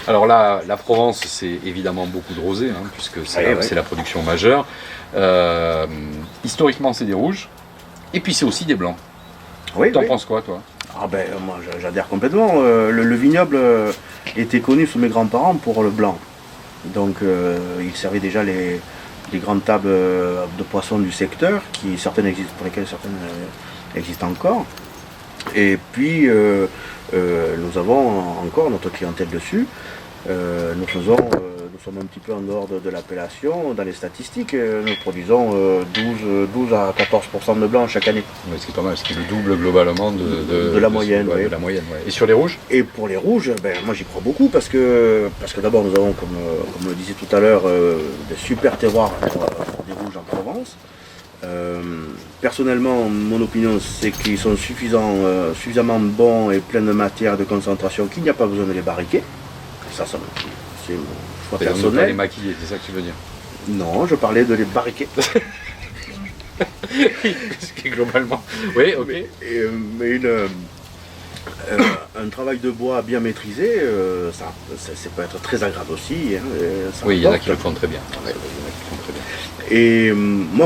Alors là, la Provence, c'est évidemment beaucoup de rosé, hein, puisque c'est la production majeure. Historiquement, c'est des rouges. Et puis c'est aussi des blancs. Oui, T'en penses quoi, toi? Ah ben, moi j'adhère complètement. Le vignoble était connu sous mes grands-parents pour le blanc. Donc ils servaient déjà les grandes tables de poissons du secteur, certaines existent, pour lesquelles certaines existent encore. Et puis nous avons encore notre clientèle dessus. Nous sommes un petit peu en dehors de l'appellation. Dans les statistiques, nous produisons 12 à 14% de blanc chaque année. Oui, ce qui est pas mal, ce qui est le double globalement de la moyenne. De la moyenne, ouais. Et sur les rouges? Et pour les rouges, moi j'y crois beaucoup parce que d'abord nous avons, comme on le disait tout à l'heure, de super terroirs pour des rouges en Provence. Personnellement, mon opinion, c'est qu'ils sont suffisamment bons et pleins de matière, de concentration, qu'il n'y a pas besoin de les barriquer. Ça c'est mon choix personnel. Ne pas les maquiller, c'est ça que tu veux dire? Non, je parlais de les barriquer. Ce qui est globalement... Oui, ok. Mais un travail de bois bien maîtrisé, ça peut être très agréable aussi. Oui, il y en a qui le font très bien. Et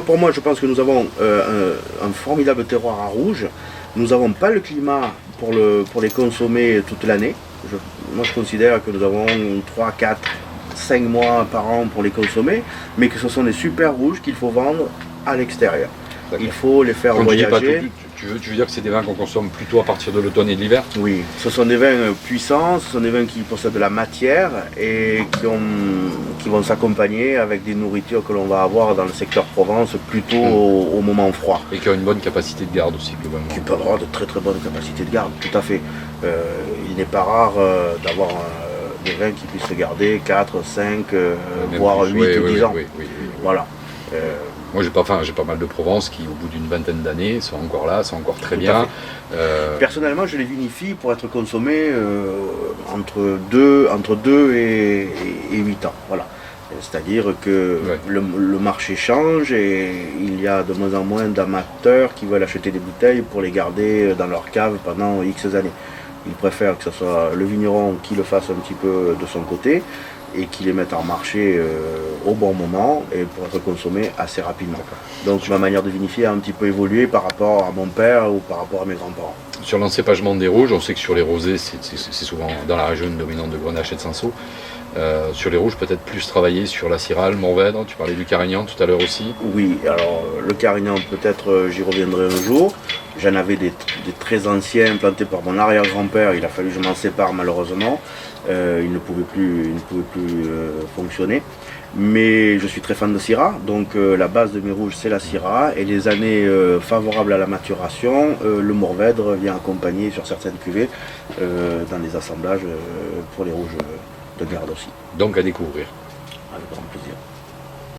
pour moi, je pense que nous avons un formidable terroir à rouge. Nous n'avons pas le climat pour les consommer toute l'année. Moi, je considère que nous avons 3, 4, 5 mois par an pour les consommer, mais que ce sont des super rouges qu'il faut vendre à l'extérieur. Il faut les faire voyager. Tu veux dire que c'est des vins qu'on consomme plutôt à partir de l'automne et de l'hiver? Oui, ce sont des vins puissants, ce sont des vins qui possèdent de la matière et qui vont s'accompagner avec des nourritures que l'on va avoir dans le secteur Provence plutôt au moment froid. Et qui ont une bonne capacité de garde aussi, globalement. Qui peuvent avoir de très très bonnes capacités de garde, tout à fait. Il n'est pas rare d'avoir des vins qui puissent se garder 4, 5, voire 8 ou 10 ans. Oui. Voilà. Moi j'ai pas mal de Provence qui au bout d'une vingtaine d'années sont encore là, sont encore très bien. Personnellement je les vinifie pour être consommés entre 2 et 8 ans. Voilà. C'est-à-dire que le marché change et il y a de moins en moins d'amateurs qui veulent acheter des bouteilles pour les garder dans leur cave pendant X années. Ils préfèrent que ce soit le vigneron qui le fasse un petit peu de son côté et qui les mette en marché au bon moment et pour être consommé assez rapidement. Donc ma manière de vinifier a un petit peu évolué par rapport à mon père ou par rapport à mes grands-parents. Sur l'encépagement des rouges, on sait que sur les rosés, c'est souvent dans la région dominante de Grenache et de Cinsault. Sur les rouges, peut-être plus travailler sur la Syrah, le Mourvèdre, tu parlais du Carignan tout à l'heure aussi. Oui, alors le Carignan, peut-être j'y reviendrai un jour. J'en avais des très anciens plantés par mon arrière-grand-père, il a fallu que je m'en sépare malheureusement. Il ne pouvait plus fonctionner. Mais je suis très fan de Syrah, donc la base de mes rouges c'est la Syrah et les années favorables à la maturation, le Mourvèdre vient accompagner sur certaines cuvées dans les assemblages pour les rouges de garde aussi. Donc à découvrir. Avec grand plaisir.